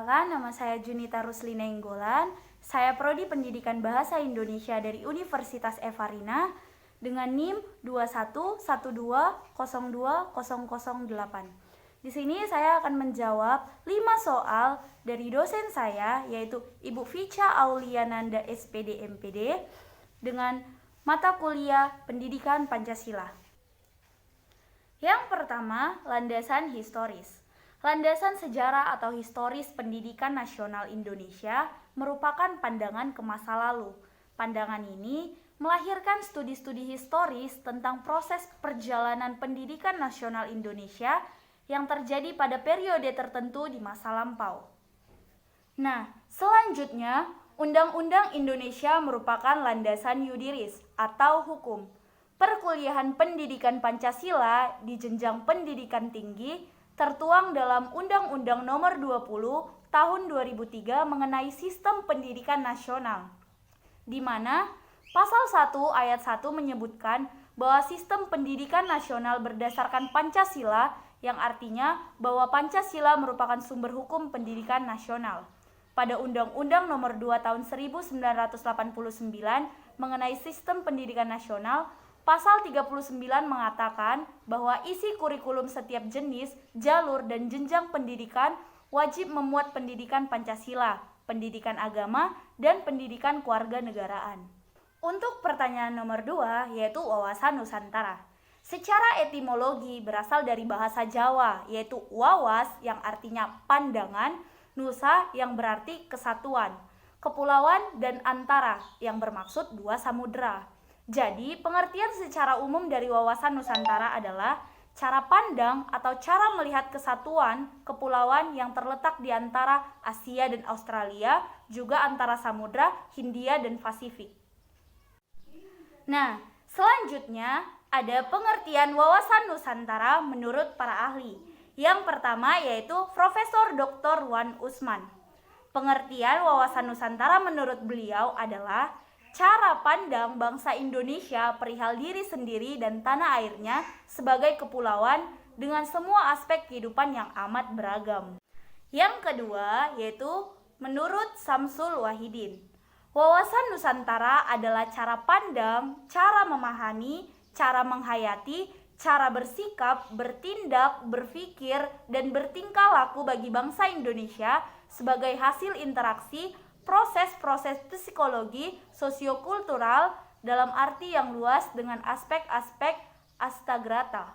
Perkenalkan, nama saya Junita Ruslina Inggolan. Saya Prodi Pendidikan Bahasa Indonesia dari Universitas Evarina dengan NIM 211202008. Di sini saya akan menjawab 5 soal dari dosen saya, yaitu Ibu Vicha Auliananda SPD MPD dengan mata kuliah Pendidikan Pancasila. Yang pertama, landasan historis. Landasan sejarah atau historis pendidikan nasional Indonesia merupakan pandangan ke masa lalu. Pandangan ini melahirkan studi-studi historis tentang proses perjalanan pendidikan nasional Indonesia yang terjadi pada periode tertentu di masa lampau. Nah, selanjutnya, Undang-Undang Indonesia merupakan landasan yudiris atau hukum. Perkuliahan pendidikan Pancasila di jenjang pendidikan tinggi tertuang dalam Undang-Undang Nomor 20 Tahun 2003 mengenai Sistem Pendidikan Nasional, di mana Pasal 1 Ayat 1 menyebutkan bahwa sistem pendidikan nasional berdasarkan Pancasila, yang artinya bahwa Pancasila merupakan sumber hukum pendidikan nasional. Pada Undang-Undang Nomor 2 Tahun 1989 mengenai Sistem Pendidikan Nasional, Pasal 39 mengatakan bahwa isi kurikulum setiap jenis, jalur, dan jenjang pendidikan wajib memuat pendidikan Pancasila, pendidikan agama, dan pendidikan kewarganegaraan. Untuk pertanyaan nomor 2, yaitu wawasan Nusantara. Secara etimologi berasal dari bahasa Jawa, yaitu wawas yang artinya pandangan, nusa yang berarti kesatuan, kepulauan, dan antara yang bermaksud dua samudera. Jadi, pengertian secara umum dari wawasan Nusantara adalah cara pandang atau cara melihat kesatuan kepulauan yang terletak di antara Asia dan Australia, juga antara Samudra Hindia dan Pasifik. Nah, selanjutnya ada pengertian wawasan Nusantara menurut para ahli. Yang pertama yaitu Profesor Dr. Wan Usman. Pengertian wawasan Nusantara menurut beliau adalah cara pandang bangsa Indonesia perihal diri sendiri dan tanah airnya sebagai kepulauan dengan semua aspek kehidupan yang amat beragam. Yang kedua yaitu menurut Samsul Wahidin. Wawasan Nusantara adalah cara pandang, cara memahami, cara menghayati, cara bersikap, bertindak, berpikir, dan bertingkah laku bagi bangsa Indonesia sebagai hasil interaksi proses-proses psikologi, sosiokultural dalam arti yang luas dengan aspek-aspek astagrata.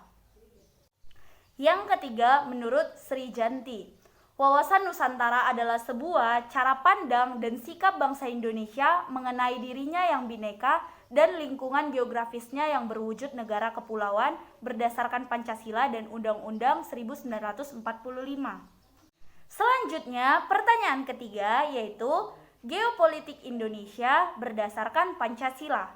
Yang ketiga, menurut Sri Janti, wawasan Nusantara adalah sebuah cara pandang dan sikap bangsa Indonesia mengenai dirinya yang bineka dan lingkungan geografisnya yang berwujud negara kepulauan berdasarkan Pancasila dan Undang-Undang 1945. Selanjutnya, pertanyaan ketiga yaitu geopolitik Indonesia berdasarkan Pancasila.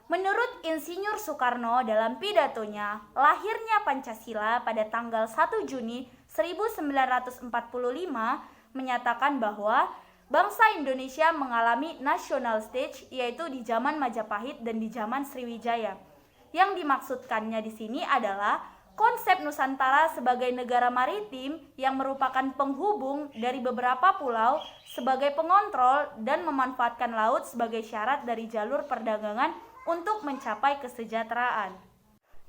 Menurut Insinyur Soekarno dalam pidatonya, lahirnya Pancasila pada tanggal 1 Juni 1945 menyatakan bahwa bangsa Indonesia mengalami national stage, yaitu di zaman Majapahit dan di zaman Sriwijaya. Yang dimaksudkannya di sini adalah konsep Nusantara sebagai negara maritim yang merupakan penghubung dari beberapa pulau sebagai pengontrol dan memanfaatkan laut sebagai syarat dari jalur perdagangan untuk mencapai kesejahteraan.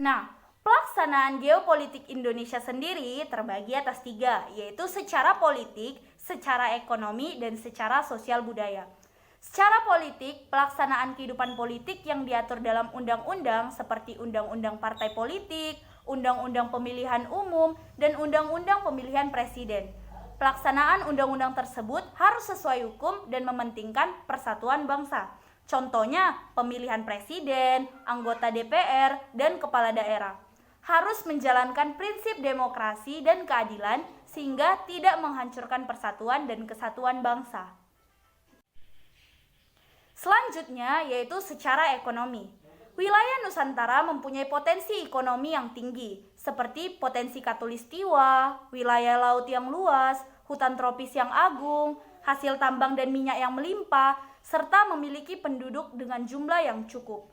Nah, pelaksanaan geopolitik Indonesia sendiri terbagi atas 3, yaitu secara politik, secara ekonomi, dan secara sosial budaya. Secara politik, pelaksanaan kehidupan politik yang diatur dalam undang-undang seperti Undang-Undang Partai Politik, Undang-Undang Pemilihan Umum, dan Undang-Undang Pemilihan Presiden. Pelaksanaan undang-undang tersebut harus sesuai hukum dan mementingkan persatuan bangsa. Contohnya, pemilihan presiden, anggota DPR, dan kepala daerah. Harus menjalankan prinsip demokrasi dan keadilan sehingga tidak menghancurkan persatuan dan kesatuan bangsa. Selanjutnya yaitu secara ekonomi. Wilayah Nusantara mempunyai potensi ekonomi yang tinggi, seperti potensi khatulistiwa, wilayah laut yang luas, hutan tropis yang agung, hasil tambang dan minyak yang melimpah, serta memiliki penduduk dengan jumlah yang cukup.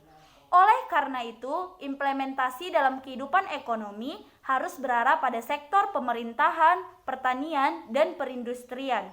Oleh karena itu, implementasi dalam kehidupan ekonomi harus berarah pada sektor pemerintahan, pertanian, dan perindustrian.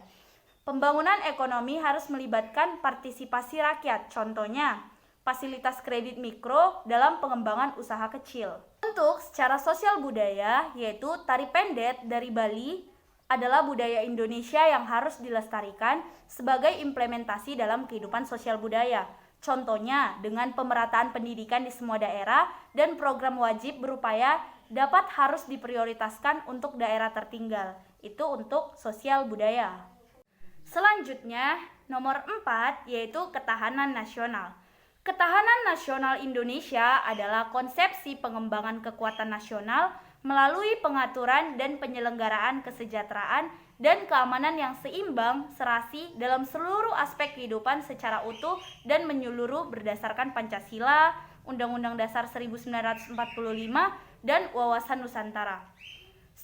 Pembangunan ekonomi harus melibatkan partisipasi rakyat, contohnya fasilitas kredit mikro dalam pengembangan usaha kecil. Untuk secara sosial budaya, yaitu tari pendet dari Bali adalah budaya Indonesia yang harus dilestarikan sebagai implementasi dalam kehidupan sosial budaya. Contohnya dengan pemerataan pendidikan di semua daerah dan program wajib berupaya dapat harus diprioritaskan untuk daerah tertinggal. Itu untuk sosial budaya. Selanjutnya, nomor 4 yaitu ketahanan nasional. Ketahanan nasional Indonesia adalah konsepsi pengembangan kekuatan nasional melalui pengaturan dan penyelenggaraan kesejahteraan dan keamanan yang seimbang, serasi dalam seluruh aspek kehidupan secara utuh dan menyeluruh berdasarkan Pancasila, Undang-Undang Dasar 1945, dan Wawasan Nusantara.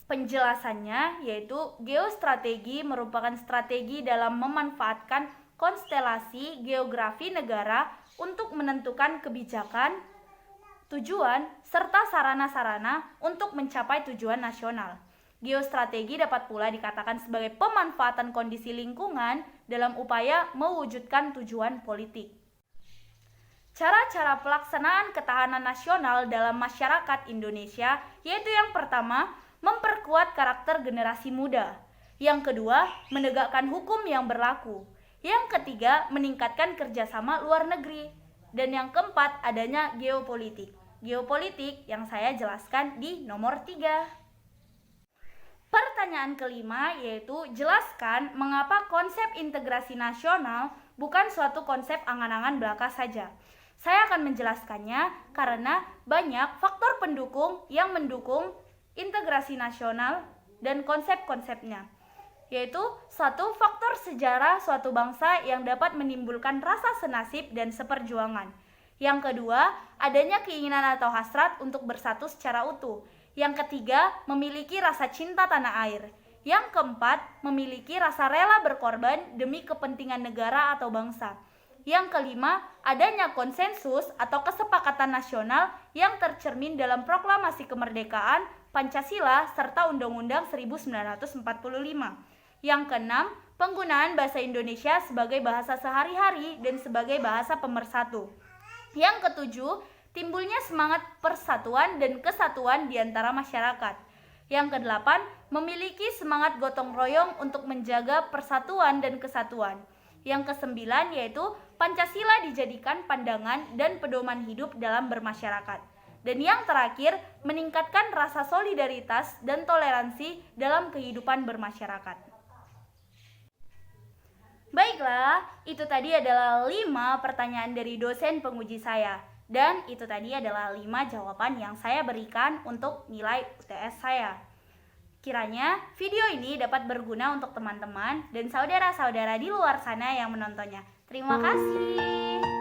Penjelasannya yaitu geostrategi merupakan strategi dalam memanfaatkan konstelasi geografi negara untuk menentukan kebijakan, tujuan, serta sarana-sarana untuk mencapai tujuan nasional. Geostrategi dapat pula dikatakan sebagai pemanfaatan kondisi lingkungan dalam upaya mewujudkan tujuan politik. Cara-cara pelaksanaan ketahanan nasional dalam masyarakat Indonesia yaitu yang pertama, memperkuat karakter generasi muda. Yang kedua, menegakkan hukum yang berlaku. Yang ketiga, meningkatkan kerjasama luar negeri. Dan yang keempat, adanya geopolitik. Geopolitik yang saya jelaskan di nomor 3. Pertanyaan kelima yaitu jelaskan mengapa konsep integrasi nasional bukan suatu konsep angan-angan belaka saja. Saya akan menjelaskannya karena banyak faktor pendukung yang mendukung integrasi nasional dan konsep-konsepnya. Yaitu satu, faktor sejarah suatu bangsa yang dapat menimbulkan rasa senasib dan seperjuangan. Yang kedua, adanya keinginan atau hasrat untuk bersatu secara utuh. Yang ketiga, memiliki rasa cinta tanah air. Yang keempat, memiliki rasa rela berkorban demi kepentingan negara atau bangsa. Yang kelima, adanya konsensus atau kesepakatan nasional yang tercermin dalam proklamasi kemerdekaan, Pancasila, serta Undang-Undang 1945. Yang keenam, penggunaan bahasa Indonesia sebagai bahasa sehari-hari dan sebagai bahasa pemersatu. Yang ketujuh, timbulnya semangat persatuan dan kesatuan di antara masyarakat. Yang kedelapan, memiliki semangat gotong royong untuk menjaga persatuan dan kesatuan. Yang kesembilan yaitu Pancasila dijadikan pandangan dan pedoman hidup dalam bermasyarakat. Dan yang terakhir, meningkatkan rasa solidaritas dan toleransi dalam kehidupan bermasyarakat. Baiklah, itu tadi adalah 5 pertanyaan dari dosen penguji saya. Dan itu tadi adalah 5 jawaban yang saya berikan untuk nilai UTS saya. Kiranya video ini dapat berguna untuk teman-teman dan saudara-saudara di luar sana yang menontonnya. Terima kasih.